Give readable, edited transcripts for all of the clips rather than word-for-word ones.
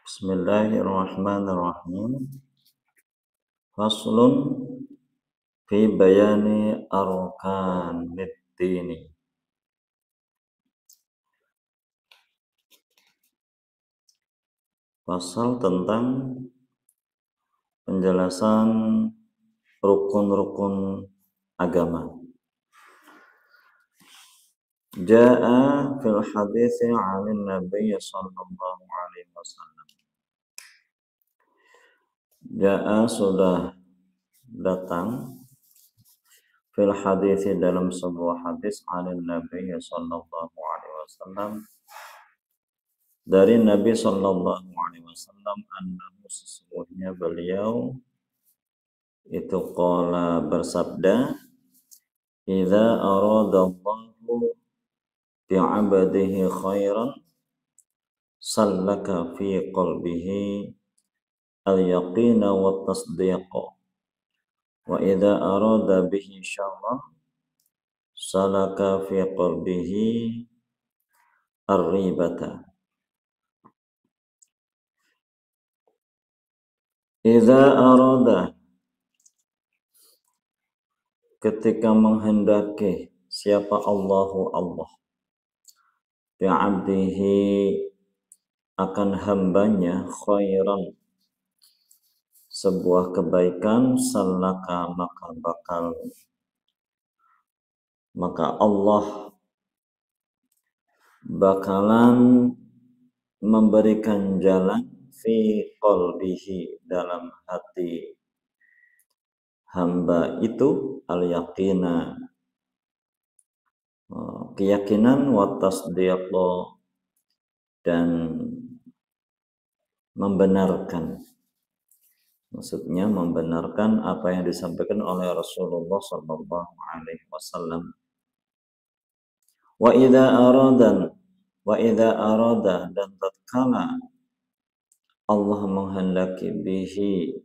Bismillahirrahmanirrahim. Faslun fi bayani arkanid dini. Pasal tentang penjelasan rukun-rukun agama. Ja'a fil hadithi 'anil Nabi sallallahu alaihi wasallam. Ja'a sudah datang fil hadithi dalam sebuah hadis 'anil Nabi sallallahu alaihi wasallam dari Nabi sallallahu alaihi wasallam annahu sesungguhnya beliau itu qala bersabda, idza aradallahu bi'abdihi khairan sallaka fi qalbihi al-yaqina wa tasdiqa wa idza arada bihi syarran salaka fi qalbihi ar-ribata. Idza arada, ketika menghendaki siapa Allahu Allah, bi'abdihi akan hambanya khairan sebuah kebaikan, salaka maka Allah bakalan memberikan jalan fi qalbihi dalam hati hamba itu al-yaqina keyakinan wa tasdiqa dan membenarkan, maksudnya membenarkan apa yang disampaikan oleh Rasulullah sallallahu alaihi wasallam. Wa idza arada dan tatkala Allah menghendaki bihi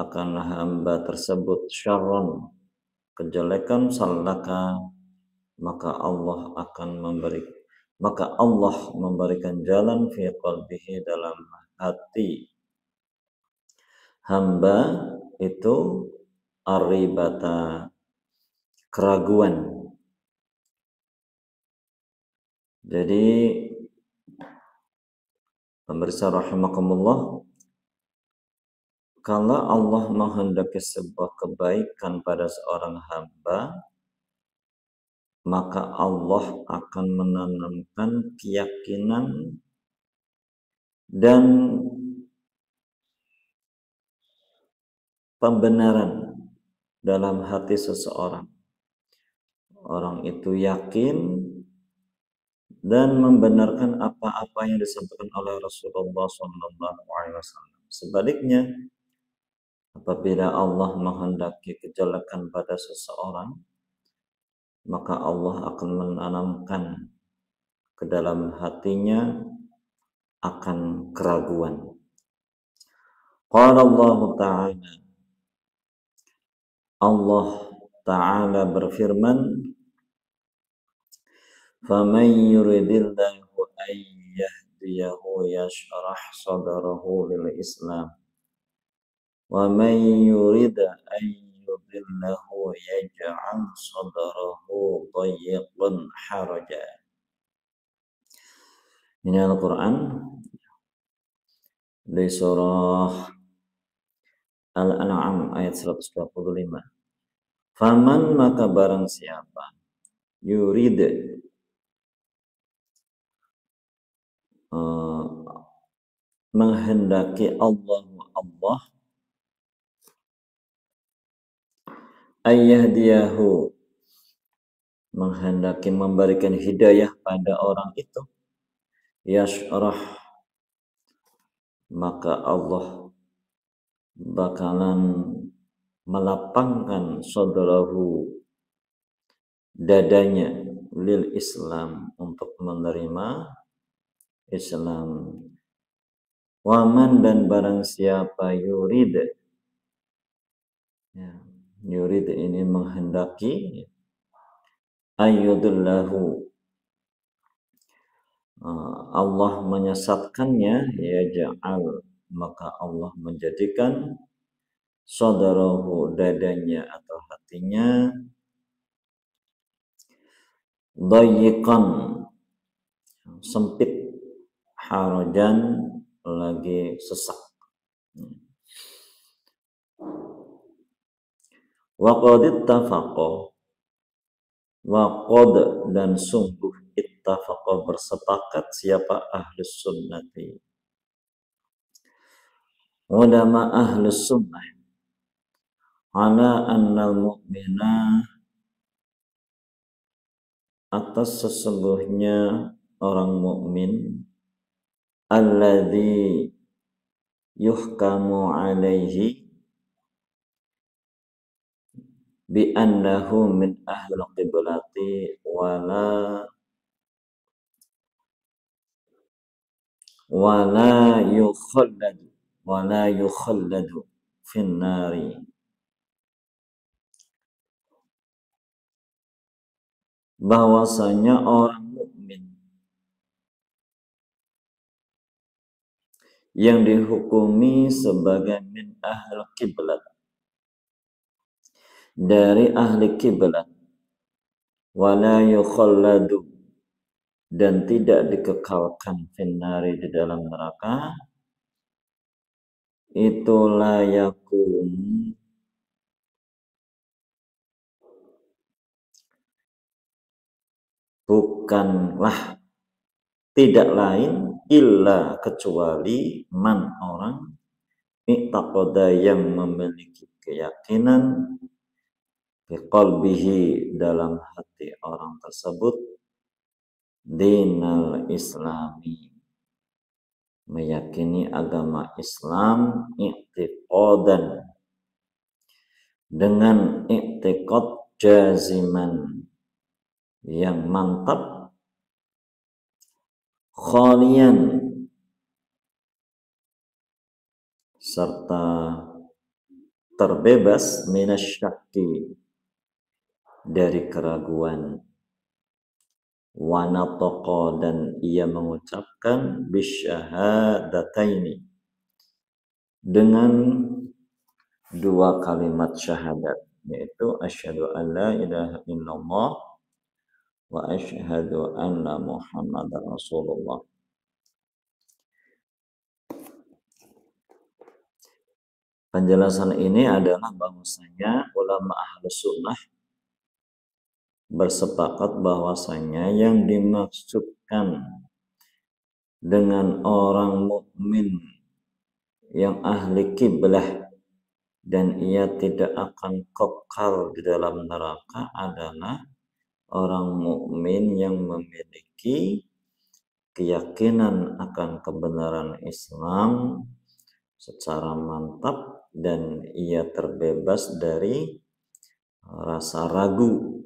akan hamba tersebut syarron kejelekan, sallaka maka Allah memberikan jalan fi qalbihi dalam hati hamba itu aribata keraguan. Jadi pemirsa rahimakumullah, kalau Allah menghendaki sebuah kebaikan pada seorang hamba, maka Allah akan menanamkan keyakinan dan pembenaran dalam hati seseorang. Orang itu yakin dan membenarkan apa-apa yang disampaikan oleh Rasulullah SAW. Sebaliknya, apabila Allah menghendaki kejelekan pada seseorang, maka Allah akan menanamkan ke dalam hatinya akan keraguan. Qala Allah Ta'ala, Allah Ta'ala berfirman, فَمَنْ يُرِدِ اللَّهُ أَنْ يَهْدِيَهُ يَشْرَحْ صَدْرَهُ لِلْإِسْلَامِ وَمَنْ يُرِدْ أَنْ يُضِلَّهُ يَجْعَلْ صَدْرَهُ ضَيِّقًا حَرَجًا. Ini Al-Quran di surah Al-An'am ayat 125. Faman maka barang siapa yurid menghendaki Allah ayyahdiyahu menghendaki memberikan hidayah pada orang itu, yashrah maka Allah bakalan melapangkan sadrahu dadanya lil Islam untuk menerima Islam. Waman dan barang siapa yurid, ya, yurid ini menghendaki, ayyudullahu Allah menyesatkannya, ya ja'al, maka Allah menjadikan sadarahu, dadanya atau hatinya, dayiqan, sempit, harajan, lagi sesak. Wa qad ittafaqa, wa qad, dan sungguh, ittafaqa, bersepakat siapa ahlus sunnati, ulama ahlus sunnah, ala annal mu'mina, atas sesungguhnya orang mukmin, alladzi yuhkamu alaihi bi annahu min ahli qiblati wala yukhalladu finnari, bahwasanya orang mukmin yang dihukumi sebagai min ahli kiblat, dari ahli kiblat, wala yukhalladu, dan tidak dikekalkan finnari, di dalam neraka, itu layakun, bukanlah, tidak lain, illa, kecuali, man, orang, i'taqada, yang memiliki keyakinan, biqalbihi, dalam hati orang tersebut, dinal islami, meyakini agama Islam, i'tiqadan, dengan i'tiqad jaziman, yang mantap, khalian, serta terbebas, minasyakki, dari keraguan, wanatoqa, dan ia mengucapkan bisyahadataini, dengan dua kalimat syahadat, yaitu asyhadu an la ilaha illallah wa asyhadu anna muhammadar rasulullah. Penjelasan ini adalah bahwasanya ulama ahlus sunnah bersepakat bahwasanya yang dimaksudkan dengan orang mukmin yang ahli kiblah dan ia tidak akan kekal di dalam neraka adalah orang mukmin yang memiliki keyakinan akan kebenaran Islam secara mantap, dan ia terbebas dari rasa ragu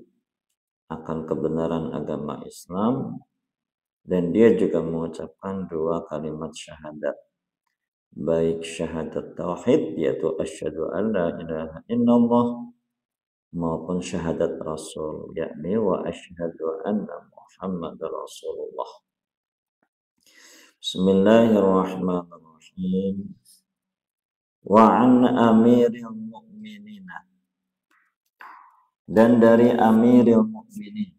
akan kebenaran agama Islam, dan dia juga mengucapkan dua kalimat syahadat, baik syahadat tauhid, yaitu asyhadu an la ilaha illallah, maupun syahadat rasul, yakni wa asyhadu anna muhammadar rasulullah. Bismillahirrahmanirrahim. Wa an amiril mu'minina, dan dari amiril mu'minin,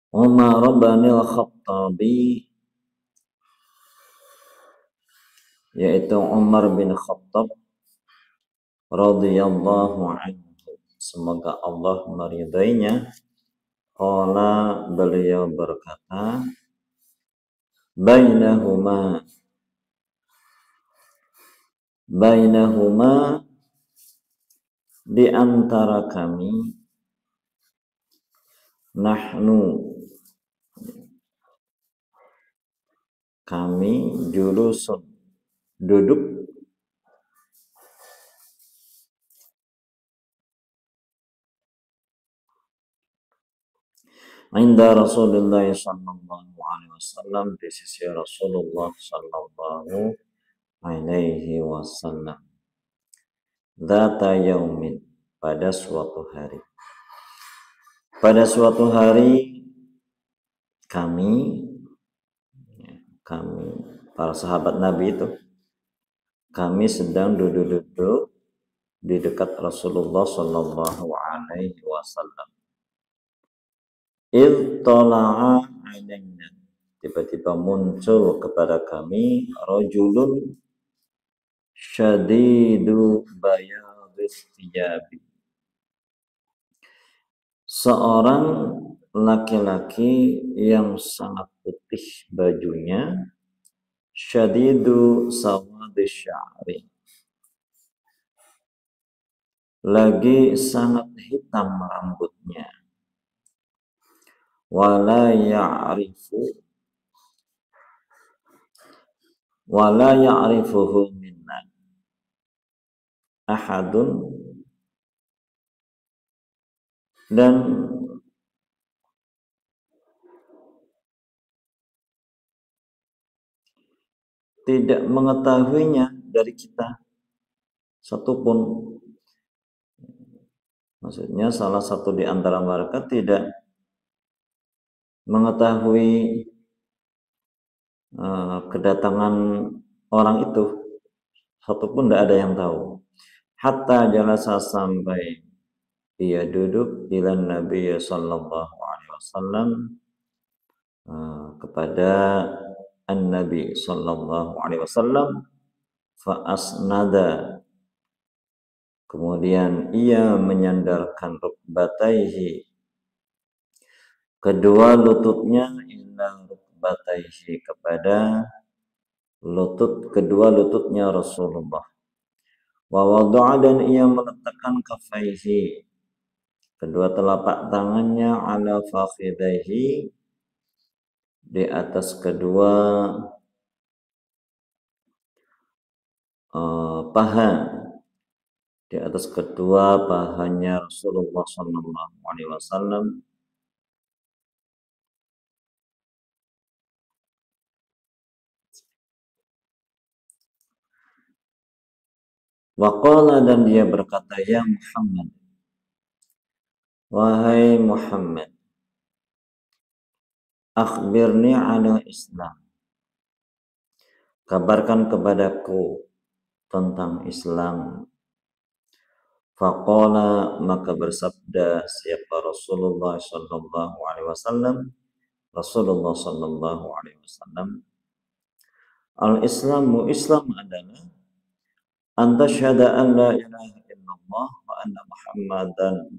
Umar bin Khattabi, yaitu Umar bin Khattab radhiyallahu anhu, semoga Allah meridainya, qala, beliau berkata, bainahuma, di antara kami, nahnu, kami, julusun, duduk, inda Rasulullah sallallahu alaihi wasallam, di sisi Rasulullah sallallahu alaihi wasallam, dzata yaumin, pada suatu hari, pada suatu hari kami para sahabat Nabi itu, kami sedang duduk-duduk di dekat Rasulullah Shallallahu Alaihi Wasallam. Ittala'a alaina, tiba-tiba muncul kepada kami rajulun syadidu bayadis thiyabi, seorang laki-laki yang sangat putih bajunya, syadidu sawadis sya'ri, lagi sangat hitam rambutnya, wala ya'rifuhu minna ahadun, dan tidak mengetahuinya dari kita satupun. Maksudnya salah satu di antara mereka tidak mengetahui kedatangan orang itu, satupun tidak ada yang tahu. Hatta jalasa, sampai dia duduk ila Nabi sallallahu alaihi wasallam, kepada An-Nabi sallallahu alaihi wasallam, fa asnada, kemudian ia menyandarkan rukbataihi, kedua lututnya, ila rukbataihi, kepada kedua lututnya Rasulullah. Wa wada'a, dan ia meletakkan kafaihi, kedua telapak tangannya, ala fakhidaihi, di atas kedua paha, di atas kedua pahanya Rasulullah sallallahu alaihi wasallam. Wa qala, dan dia berkata, ya Muhammad, wahai Muhammad, akhbirni ala Islam, kabarkan kepadaku tentang Islam. Faqala, maka bersabda siapa Rasulullah sallallahu alaihi wasallam, Rasulullah sallallahu alaihi wasallam, al-Islamu, Islam adalah anta syahada an la ilaha illallah wa anna Muhammadan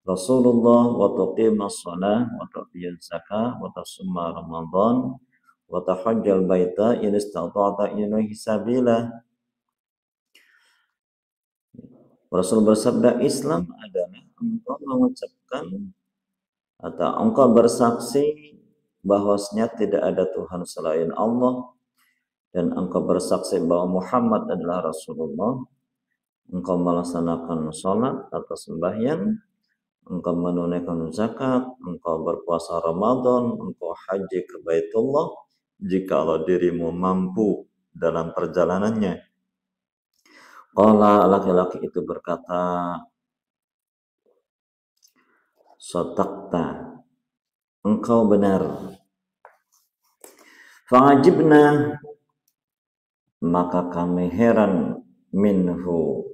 Rasulullah, wa tuqimas shalah, wa tu'tiyaz zakah, wa tasumma Ramadan, wa tahajjal baita in istata'ta ilaihi sabila. Rasul bersabda, Islam adalah engkau mengucapkan atau engkau bersaksi bahwasanya tidak ada Tuhan selain Allah, dan engkau bersaksi bahwa Muhammad adalah Rasulullah, engkau melaksanakan sholat atau sembahyang, engkau menunaikan zakat, engkau berpuasa Ramadan, engkau haji ke Baitullah jikalau dirimu mampu dalam perjalanannya. Qala, laki-laki itu berkata, sadaqta, engkau benar. Fa'ajibna, maka kami heran, minhu,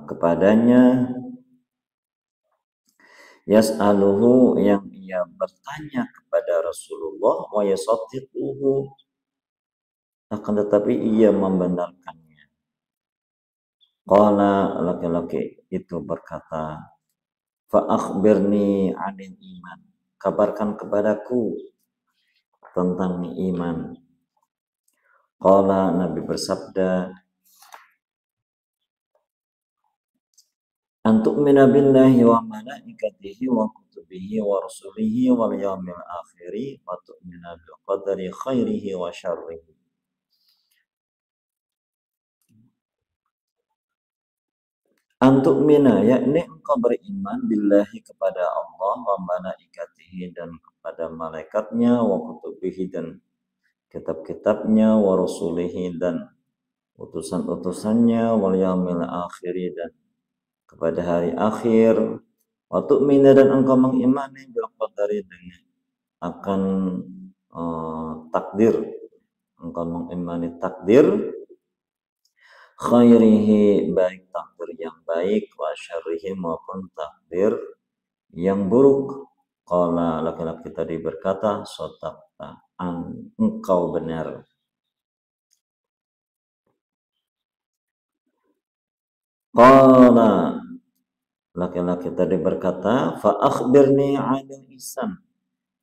kepadanya, yas'aluhu, yang ia bertanya kepada Rasulullah, wa yasatiquhu, akan tetapi ia membenarkannya. Qala, laki-laki itu berkata, fa akhbirni 'anil iman, kabarkan kepadaku tentang iman. Qala, Nabi bersabda, antu'mina billahi wa malaikatihi wa kutubihi wa rusulihi wal yawmil akhiri, wa tu'mina bil qadari khairihi wa syarrihi. Antu'mina, yakni engkau beriman, billahi, kepada Allah, wa malaikatihi, dan kepada malaikatnya, wa kutubihi, dan kitab-kitabnya, wa rusulihi, dan utusan-utusannya, wal yaumil akhiri, dan kepada hari akhir, Wa tu'mina dan engkau mengimani bil qadari dengan akan takdir, engkau mengimani takdir khairihi, baik takdir yang baik, wa syarrihi maupun takdir yang buruk. Qala, laki-laki tadi berkata, sodaqta, engkau benar. Qala, laki-laki tadi berkata, fa akhbirni 'anil ihsan,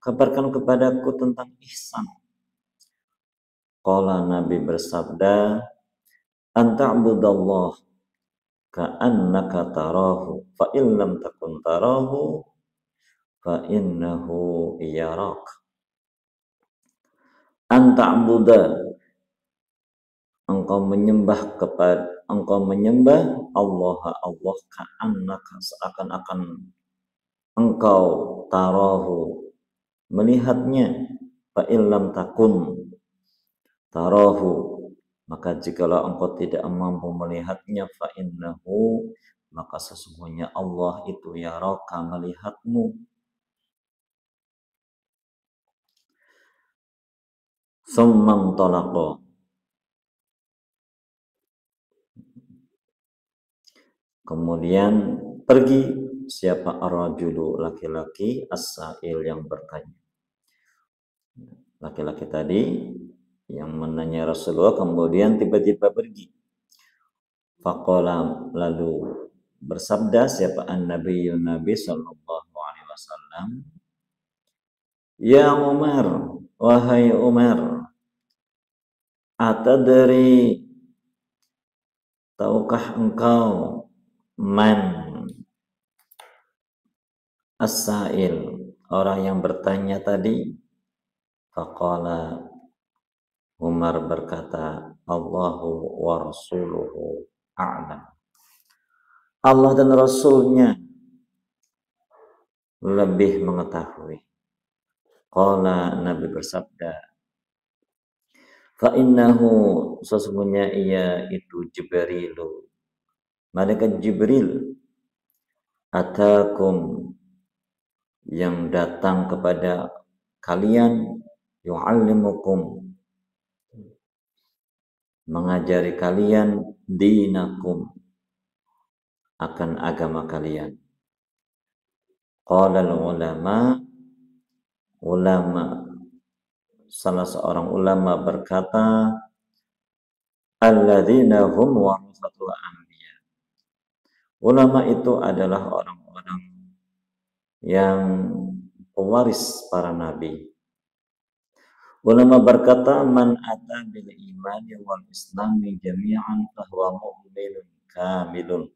kabarkan kepadaku tentang ihsan. Qala, Nabi bersabda, anta'budallah ka'annaka tarahu, fa in lam takun tarahu fa innahu yarak. Anta'buda, engkau menyembah Allah ka'annaka, seakan-akan engkau tarahu, melihatnya, fa in lam takun tarahu, maka jikalau engkau tidak mampu melihatnya, fa innahu, maka sesungguhnya Allah itu yaraka, melihatmu. Summan talaqa, kemudian pergi siapa ar-rajulu, laki-laki, as-sa'il yang bertanya. Laki-laki tadi yang menanya Rasulullah kemudian tiba-tiba pergi. Faqala, lalu bersabda siapa Nabi sallallahu alaihi wasallam, ya Umar, wahai Umar, atadri, tahukah engkau, man as-sa'il, orang yang bertanya tadi? Faqala, Umar berkata, Allahu wa rasuluhu a'lam, Allah dan Rasulnya lebih mengetahui. Qala, Nabi bersabda, fa innahu, sesungguhnya ia itu Jibrilu, malaikat Jibril, atakum, yang datang kepada kalian, yu'allimukum, mengajari kalian, dinakum, akan agama kalian. Qala ulama, salah seorang ulama berkata, alladzina hum warasatul anbiya, ulama itu adalah orang-orang yang pewaris para nabi. Ulama berkata, man ata bil imani wal islami jami'an fahuwa mu'minun kamilun,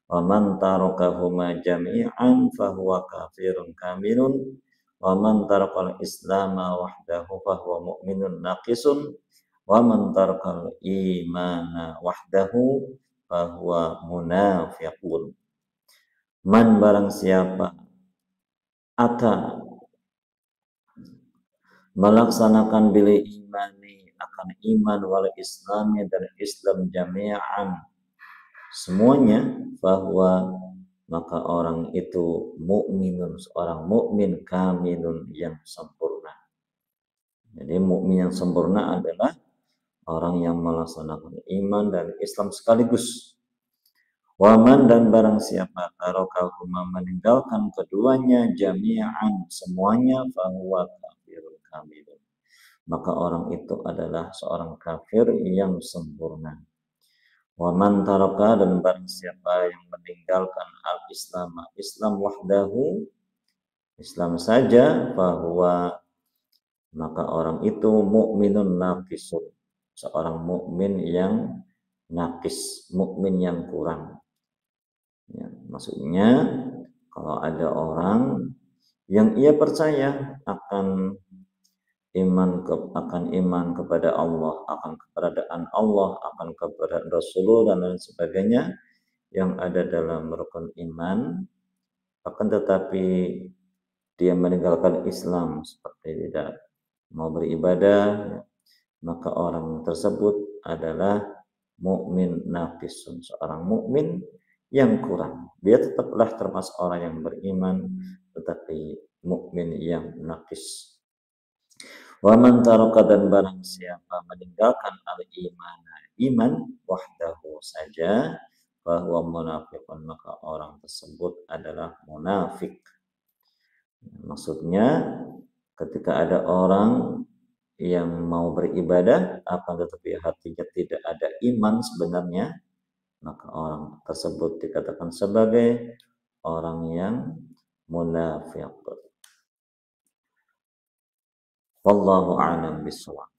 wa man tarakahuma jami'an fahuwa kafirun kamilun, wa man tarakal islama wahdahu fahuwa mu'minun naqisun, wa man tarakal imana wahdahu fahuwa munafiqun. Man, barang siapa, ata, melaksanakan bil imani, akan iman, wal islami, dan Islam, jami'an, semuanya, bahwa maka orang itu mukminun, seorang mukmin, kamilun, yang sempurna. Jadi mukmin yang sempurna adalah orang yang melaksanakan iman dan Islam sekaligus. Waman, dan barang siapa, tarakahuma, meninggalkan keduanya, jami'an, semuanya, fahuwa kafirun kamilun, maka orang itu adalah seorang kafir yang sempurna. Waman taraka, dan barang siapa yang meninggalkan al-islam, Islam wahdahu, Islam saja, fahuwa, maka orang itu mukminun naqisun, seorang mukmin yang naqis, mukmin yang kurang. Ya, maksudnya kalau ada orang yang ia percaya akan iman kepada Allah, akan keberadaan Allah, akan keberadaan Rasulullah dan lain sebagainya yang ada dalam rukun iman, akan tetapi dia meninggalkan Islam seperti tidak mau beribadah, maka orang tersebut adalah mukmin naqisun, seorang mukmin yang kurang. Dia tetaplah termasuk orang yang beriman, tetapi mukmin yang naqis. Wa man taraka dan barang siapa meninggalkan al-iman, iman wahdahu saja, bahwa munafiqun maka orang tersebut adalah munafik. Maksudnya ketika ada orang yang mau beribadah akan tetapi hatinya tidak ada iman sebenarnya, maka orang tersebut dikatakan sebagai orang yang munafik. Wallahu a'lam bishawab.